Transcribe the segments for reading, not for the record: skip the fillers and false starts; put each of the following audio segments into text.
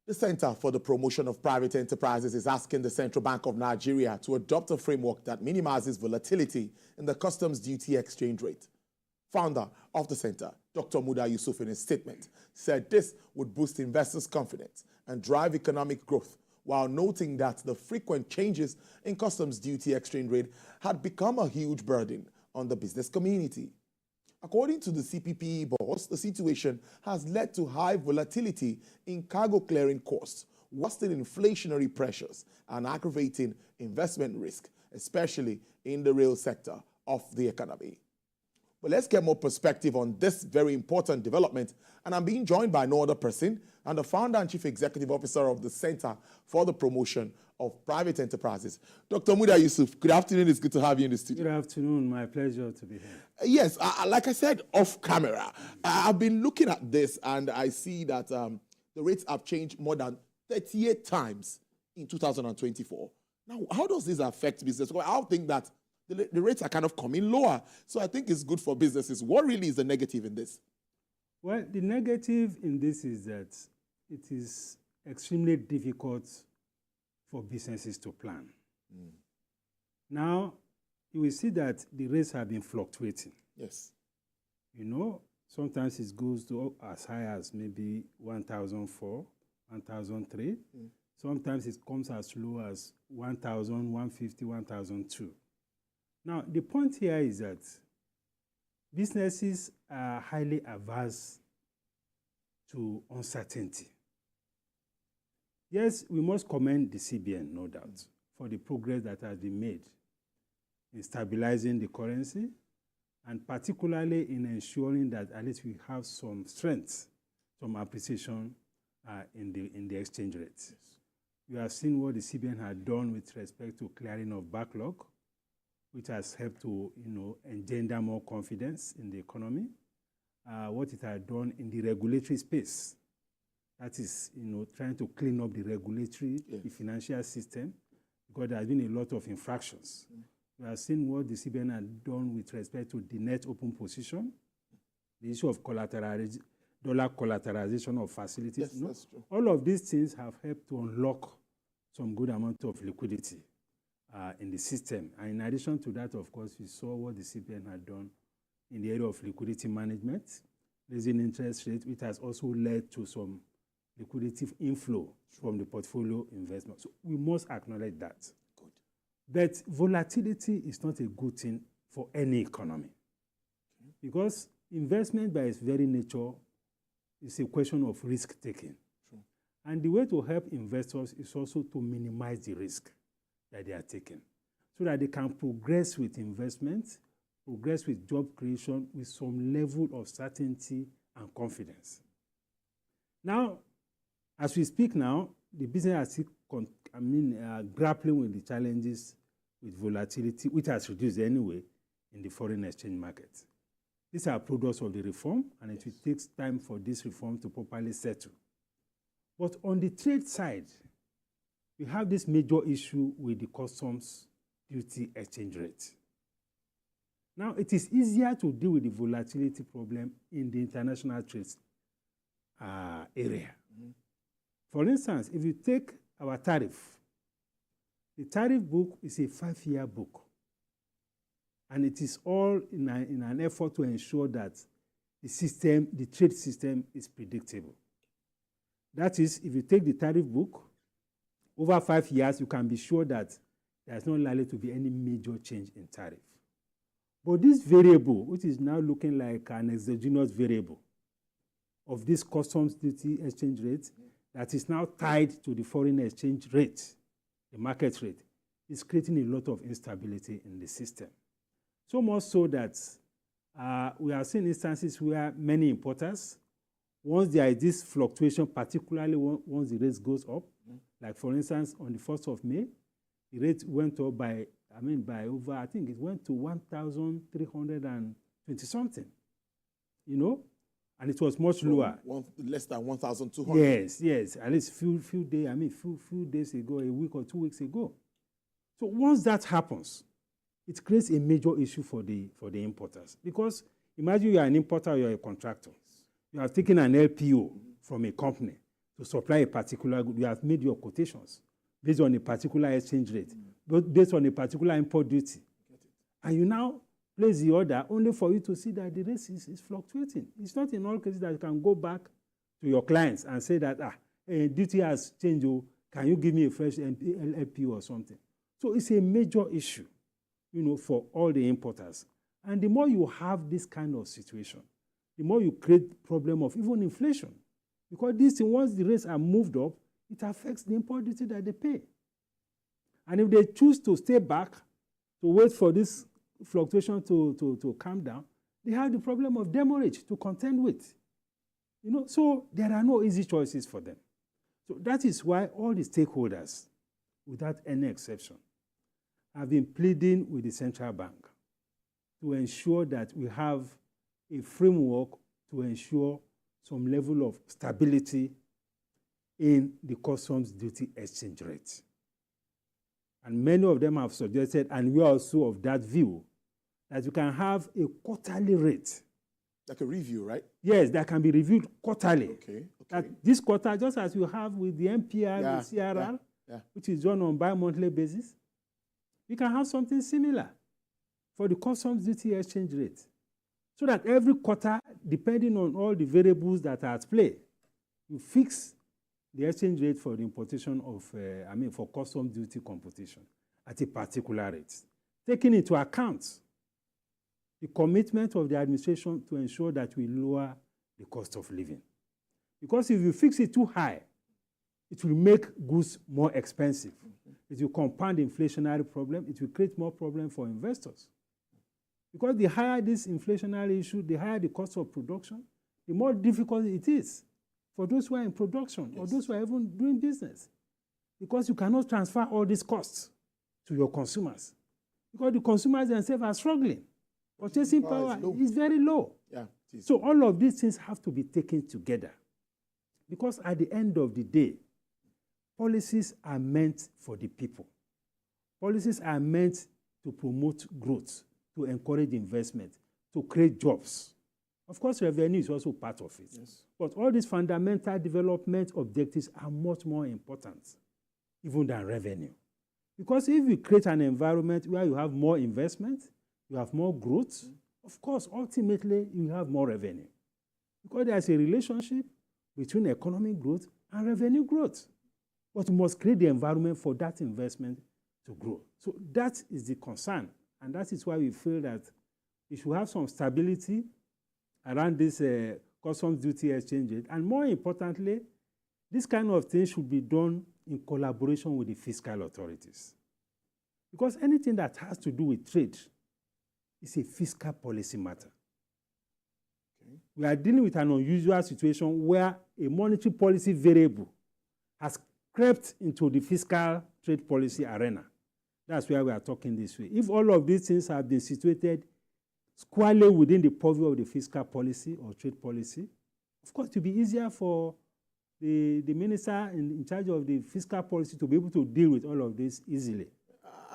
The Center for the Promotion of Private Enterprises is asking the Central Bank of Nigeria to adopt a framework that minimizes volatility in the customs duty exchange rate. Founder of the center, Dr. Muda Yusuf, in his statement, said this would boost investors' confidence and drive economic growth, while noting that the frequent changes in customs duty exchange rate had become a huge burden on the business community. According to the CPPE boss, the situation has led to high volatility in cargo clearing costs, worsening inflationary pressures and aggravating investment risk, especially in the rail sector of the economy. But let's get more perspective on this very important development, and I'm being joined by no other person and the founder and chief executive officer of the Center for the Promotion of Private Enterprises, Dr. Muda Yusuf. Good afternoon. It's good to have you in the studio. Good afternoon. My pleasure to be here. Yes, like I said off camera, I've been looking at this and I see that the rates have changed more than 38 times in 2024. Now, how does this affect business? Well, I think that the rates are kind of coming lower. So I think it's good for businesses. What really is the negative in this? Well, the negative in this is that it is extremely difficult for businesses to plan. Now, you will see that the rates have been fluctuating. Yes. You know, sometimes it goes to as high as maybe 1,004, 1,003. Sometimes it comes as low as 1,000, 150, 1,002. Now, the point here is that businesses are highly averse to uncertainty. Yes, we must commend the CBN, no doubt, for the progress that has been made in stabilizing the currency and particularly in ensuring that at least we have some strength, some appreciation in the exchange rate. Yes. We have seen what the CBN had done with respect to clearing of backlog, which has helped to, engender more confidence in the economy. What it had done in the regulatory space, that is, trying to clean up the regulatory, the financial system, because there has been a lot of infractions. We have seen what the CBN had done with respect to the net open position, the issue of dollar collateralization of facilities. Yes, that's true. All of these things have helped to unlock some good amount of liquidity in the system. And in addition to that, of course, we saw what the CBN had done in the area of liquidity management, raising interest rate, which has also led to some liquidity inflow from the portfolio investment. So we must acknowledge that. Good. But volatility is not a good thing for any economy. Because investment by its very nature is a question of risk-taking. And the way to help investors is also to minimize the risk that they are taking so that they can progress with investment, progress with job creation with some level of certainty and confidence. Now, as we speak now, the business is grappling with the challenges with volatility, which has reduced anyway in the foreign exchange market. These are products of the reform, and it will take time for this reform to properly settle. But on the trade side, we have this major issue with the customs duty exchange rate. Now, it is easier to deal with the volatility problem in the international trade area. For instance, if you take our tariff, the tariff book is a 5-year book. And it is all in an effort to ensure that the trade system is predictable. That is, if you take the tariff book, over 5 years, you can be sure that there's not likely to be any major change in tariff. But this variable, which is now looking like an exogenous variable of this customs duty exchange rate that is now tied to the foreign exchange rate, the market rate, is creating a lot of instability in the system. So much so that we have seen instances where many importers, once there is this fluctuation, particularly once the rate goes up, like for instance, on the 1st of May, the rate went up by over, I think it went to 1,320 something, and it was much lower. Less than 1,200. Yes, at least few days ago, a week or 2 weeks ago. So once that happens, it creates a major issue for the importers. Because imagine you are an importer, you are a contractor. You have taken an LPO from a company to supply a particular good. You have made your quotations based on a particular exchange rate, based on a particular import duty. And you now place the order only for you to see that the rate is fluctuating. It's not in all cases that you can go back to your clients and say that, duty has changed, can you give me a fresh LP or something? So it's a major issue, for all the importers. And the more you have this kind of situation, the more you create problem of even inflation. Because this thing, once the rates are moved up, it affects the import duty that they pay. And if they choose to stay back, to wait for this fluctuation to calm down, they have the problem of demurrage to contend with. So there are no easy choices for them. So that is why all the stakeholders, without any exception, have been pleading with the central bank to ensure that we have a framework to ensure some level of stability in the customs duty exchange rate. And many of them have suggested, and we are also of that view, that you can have a quarterly rate. Like a review, right? Yes, that can be reviewed quarterly. Okay. That this quarter, just as you have with the MPR, the CRR, which is done on bi-monthly basis, you can have something similar for the customs duty exchange rate. So that every quarter, depending on all the variables that are at play, you fix the exchange rate for the importation of, for customs duty computation at a particular rate, taking into account the commitment of the administration to ensure that we lower the cost of living. Because if you fix it too high, it will make goods more expensive. It will compound the inflationary problem. It will create more problem for investors. Because the higher this inflationary issue, the higher the cost of production, the more difficult it is for those who are in production or those who are even doing business. Because you cannot transfer all these costs to your consumers. Because the consumers themselves are struggling. Purchasing power is very low. Yeah, so all of these things have to be taken together. Because at the end of the day, policies are meant for the people. Policies are meant to promote growth, to encourage investment, to create jobs. Of course, revenue is also part of it. Yes. But all these fundamental development objectives are much more important, even than revenue. Because if you create an environment where you have more investment, you have more growth, of course, ultimately, you have more revenue. Because there's a relationship between economic growth and revenue growth. But you must create the environment for that investment to grow. So that is the concern. And that is why we feel that we should have some stability around this customs duty exchange rate. And more importantly, this kind of thing should be done in collaboration with the fiscal authorities. Because anything that has to do with trade is a fiscal policy matter. Okay. We are dealing with an unusual situation where a monetary policy variable has crept into the fiscal trade policy arena. That's why we are talking this way. If all of these things have been situated squarely within the purview of the fiscal policy or trade policy, of course, it will be easier for the minister in charge of the fiscal policy to be able to deal with all of this easily.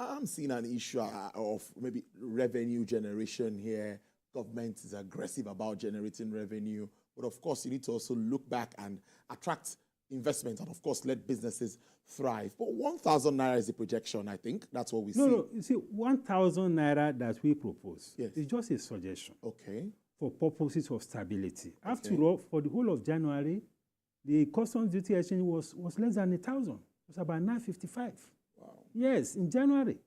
I'm seeing an issue of maybe revenue generation here. Government is aggressive about generating revenue. But of course, you need to also look back and attract investment and, of course, let businesses thrive. But 1,000 naira is a projection, I think. That's what we see. No, you see, 1,000 naira that we propose is just a suggestion. Okay. For purposes of stability. Okay. After all, for the whole of January, the customs duty exchange was less than 1,000. It was about 955. Wow. Yes, in January.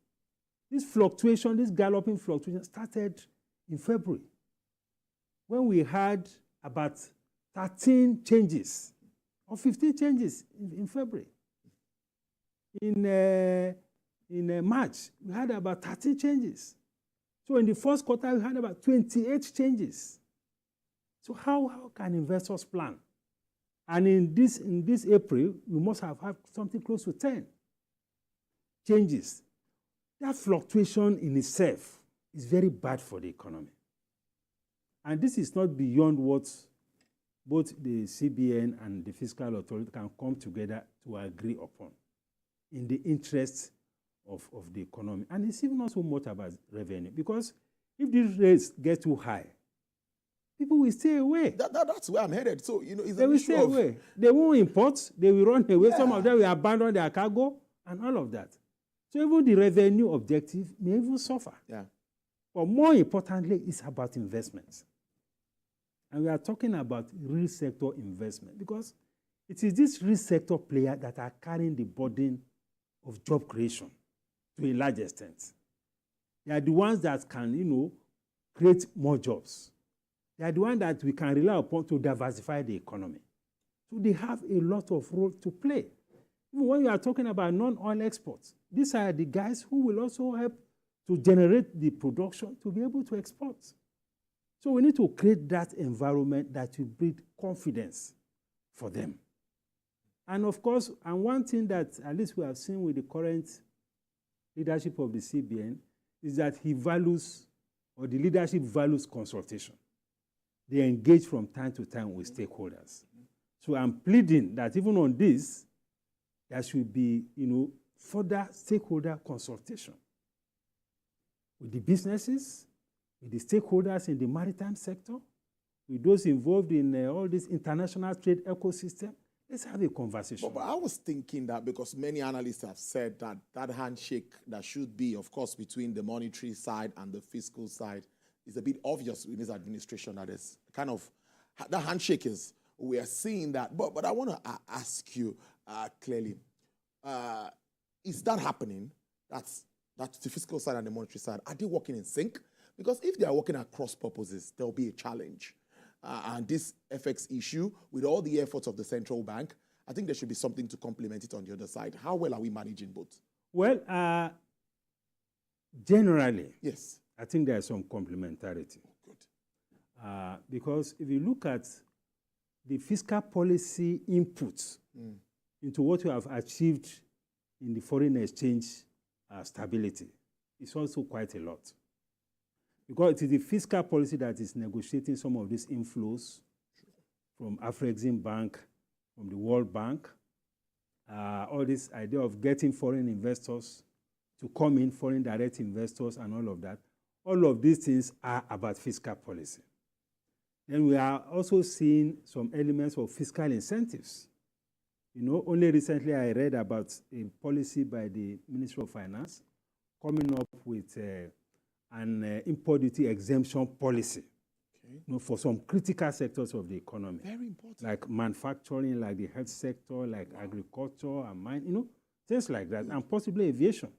This fluctuation, this galloping fluctuation started in February, when we had about 13 changes or 15 changes in February. In March, we had about 13 changes. So in the first quarter, we had about 28 changes. So how can investors plan? And in this April, we must have had something close to 10 changes. That fluctuation in itself is very bad for the economy. And this is not beyond what both the CBN and the fiscal authority can come together to agree upon in the interest of the economy. And it's even not so much about revenue, because if these rates get too high, people will stay away. That's where I'm headed. So, it's They will stay away. They won't import. They will run away. Yeah. Some of them will abandon their cargo and all of that. So even the revenue objective may even suffer. Yeah. But more importantly, it's about investments. And we are talking about real sector investment because it is this real sector player that are carrying the burden of job creation to a large extent. They are the ones that can, create more jobs. They are the ones that we can rely upon to diversify the economy. So they have a lot of role to play. Even when you are talking about non-oil exports, these are the guys who will also help to generate the production to be able to export. So we need to create that environment that will breed confidence for them. And of course, and one thing that at least we have seen with the current leadership of the CBN is that he values, or the leadership values, consultation. They engage from time to time with stakeholders. So I'm pleading that even on this, there should be, further stakeholder consultation with the businesses, with the stakeholders in the maritime sector, with those involved in all this international trade ecosystem. Let's have a conversation. But I was thinking that because many analysts have said that that handshake that should be, of course, between the monetary side and the fiscal side is a bit obvious in this administration. That is kind of, that handshake is, we are seeing that. But I want to ask you clearly, is that happening? That's the fiscal side and the monetary side. Are they working in sync? Because if they are working at cross purposes, there will be a challenge. And this FX issue, with all the efforts of the central bank, I think there should be something to complement it on the other side. How well are we managing both? Well, generally, yes, I think there is some complementarity. Good. Because if you look at the fiscal policy inputs into what we have achieved in the foreign exchange stability, it's also quite a lot. Because it is the fiscal policy that is negotiating some of these inflows from Afrexim Bank, from the World Bank, all this idea of getting foreign investors to come in, foreign direct investors and all of that. All of these things are about fiscal policy. Then we are also seeing some elements of fiscal incentives. Only recently I read about a policy by the Ministry of Finance coming up with an import duty exemption policy for some critical sectors of the economy. Very important. Like manufacturing, like the health sector, like agriculture and mine, things like that, and possibly aviation.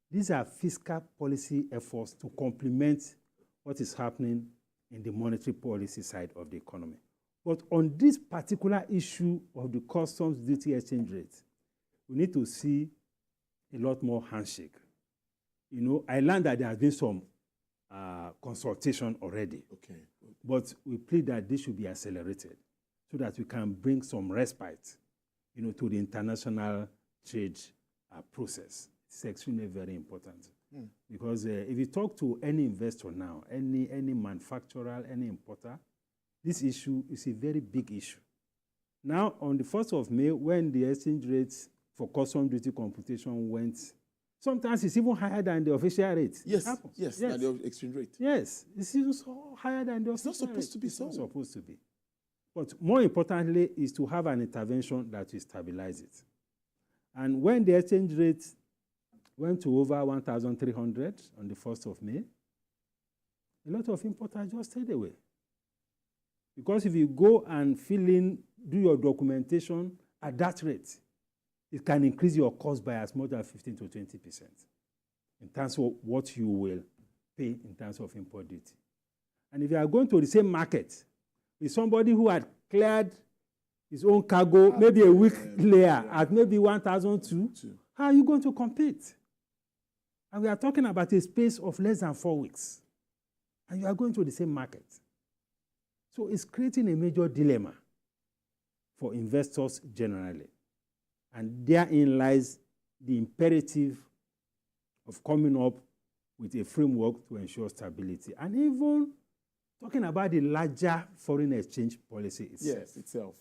These are fiscal policy efforts to complement what is happening in the monetary policy side of the economy. But on this particular issue of the customs duty exchange rate, we need to see a lot more handshake. I learned that there has been some consultation already. Okay. But we plead that this should be accelerated so that we can bring some respite, to the international trade process. It's extremely very important. Because if you talk to any investor now, any manufacturer, any importer, this issue is a very big issue. Now, on the 1st of May, when the exchange rates for custom duty computation went, sometimes it's even higher than the official rate. Yes, than the exchange rate. Yes, it's even so higher than the official rate. It's not supposed to be so. It's not supposed to be. But more importantly is to have an intervention that will stabilize it. And when the exchange rate went to over 1,300 on the 1st of May, a lot of importers just stayed away. Because if you go and do your documentation at that rate, it can increase your cost by as much as 15 to 20% in terms of what you will pay in terms of import duty. And if you are going to the same market with somebody who had cleared his own cargo maybe a week later at maybe 1,002, how are you going to compete? And we are talking about a space of less than 4 weeks. And you are going to the same market. So it's creating a major dilemma for investors generally. And therein lies the imperative of coming up with a framework to ensure stability. And even talking about the larger foreign exchange policy itself. Yes, itself.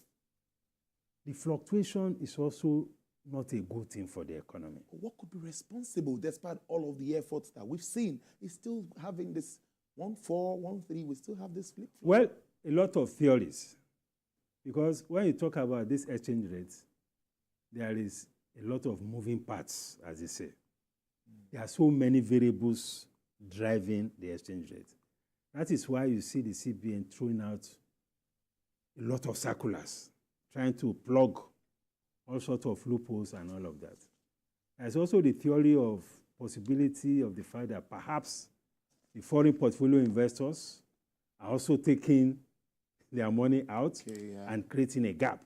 The fluctuation is also not a good thing for the economy. What could be responsible despite all of the efforts that we've seen? Is still having this 1.4, 1.3, we still have this flip-flop. Well, a lot of theories, because when you talk about this exchange rate, there is a lot of moving parts, as they say. There are so many variables driving the exchange rate. That is why you see the CBN throwing out a lot of circulars, trying to plug all sorts of loopholes and all of that. There's also the theory of possibility of the fact that perhaps the foreign portfolio investors are also taking their money out and creating a gap.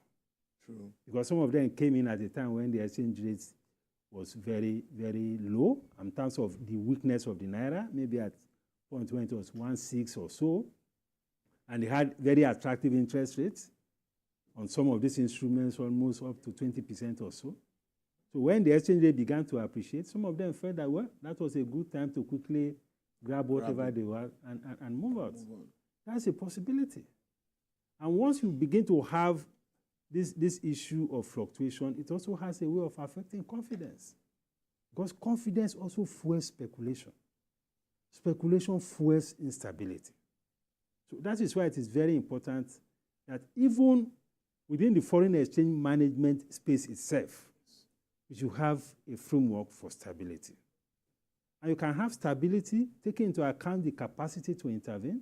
True. Because some of them came in at a time when the exchange rate was very, very low in terms of the weakness of the naira, maybe at point when it was 1.6 or so, and they had very attractive interest rates on some of these instruments, almost up to 20% or so. So when the exchange rate began to appreciate, some of them felt that, well, that was a good time to quickly grab whatever they were and move out. That's a possibility. And once you begin to have this issue of fluctuation, it also has a way of affecting confidence. Because confidence also fuels speculation. Speculation fuels instability. So that is why it is very important that even within the foreign exchange management space itself, you should have a framework for stability. And you can have stability taking into account the capacity to intervene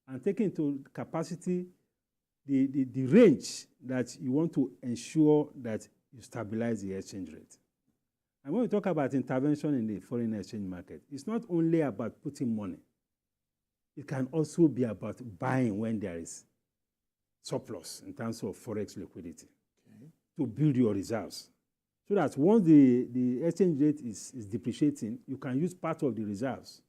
and taking into capacity the range that you want to ensure that you stabilize the exchange rate. And when we talk about intervention in the foreign exchange market, it's not only about putting money. It can also be about buying when there is surplus in terms of forex liquidity to build your reserves. So that once the exchange rate is depreciating, you can use part of the reserves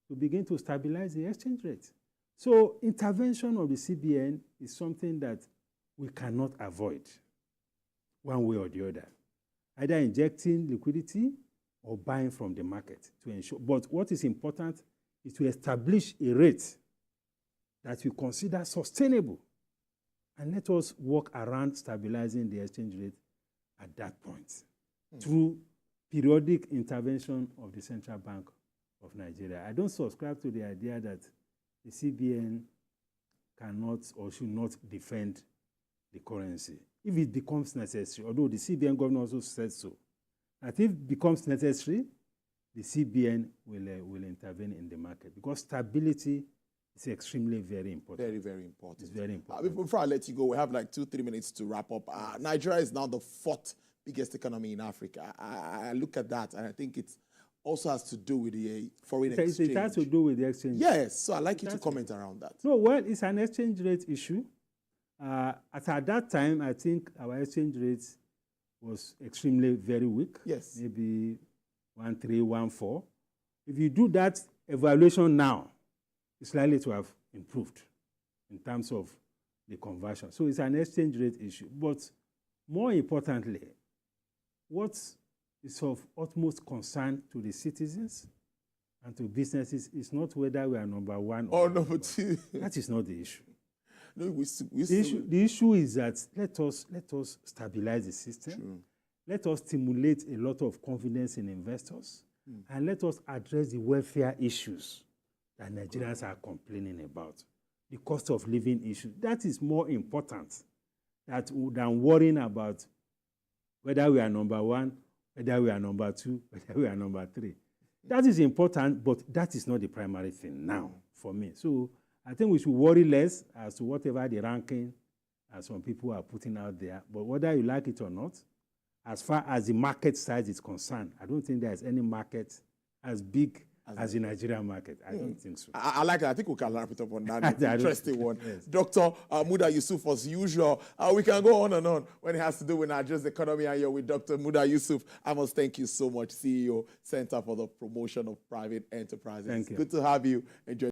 to begin to stabilize the exchange rate. So intervention of the CBN is something that we cannot avoid one way or the other, either injecting liquidity or buying from the market to ensure. But what is important is to establish a rate that we consider sustainable, and let us work around stabilizing the exchange rate at that point through periodic intervention of the Central Bank of Nigeria. I don't subscribe to the idea that the CBN cannot or should not defend the currency if it becomes necessary, although the CBN governor also said so, that if it becomes necessary, the CBN will intervene in the market, because stability is extremely very important. Very, very important. It's very important. Before I let you go, we have like 2-3 minutes to wrap up. Nigeria is now the 4th biggest economy in Africa. I look at that, and I think it also has to do with the foreign exchange. It has to do with the exchange. Yes, so I'd like you to comment around that. No, well, it's an exchange rate issue. At that time, I think our exchange rate was extremely very weak. Yes. Maybe 1.3, 1.4. If you do that evaluation now, it's likely to have improved in terms of the conversion. So it's an exchange rate issue. But more importantly, what is of utmost concern to the citizens and to businesses is not whether we are number one or number two. That is not the issue. No, the issue is that let us stabilize the system. True. Let us stimulate a lot of confidence in investors, and let us address the welfare issues that Nigerians are complaining about. The cost of living issue. That is more important than worrying about whether we are number one, whether we are number two, whether we are number three. That is important, but that is not the primary thing now for me. So I think we should worry less as to whatever the ranking some people are putting out there. But whether you like it or not, as far as the market size is concerned, I don't think there is any market as big as the Nigerian market. I don't think so. I like it. I think we can wrap it up on that interesting one. Yes. Dr. Muda Yusuf, as usual. We can go on and on when it has to do with Nigeria's economy, and you're with Dr. Muda Yusuf. I must thank you so much, CEO, Center for the Promotion of Private Enterprises. Thank you. Good to have you. Enjoy.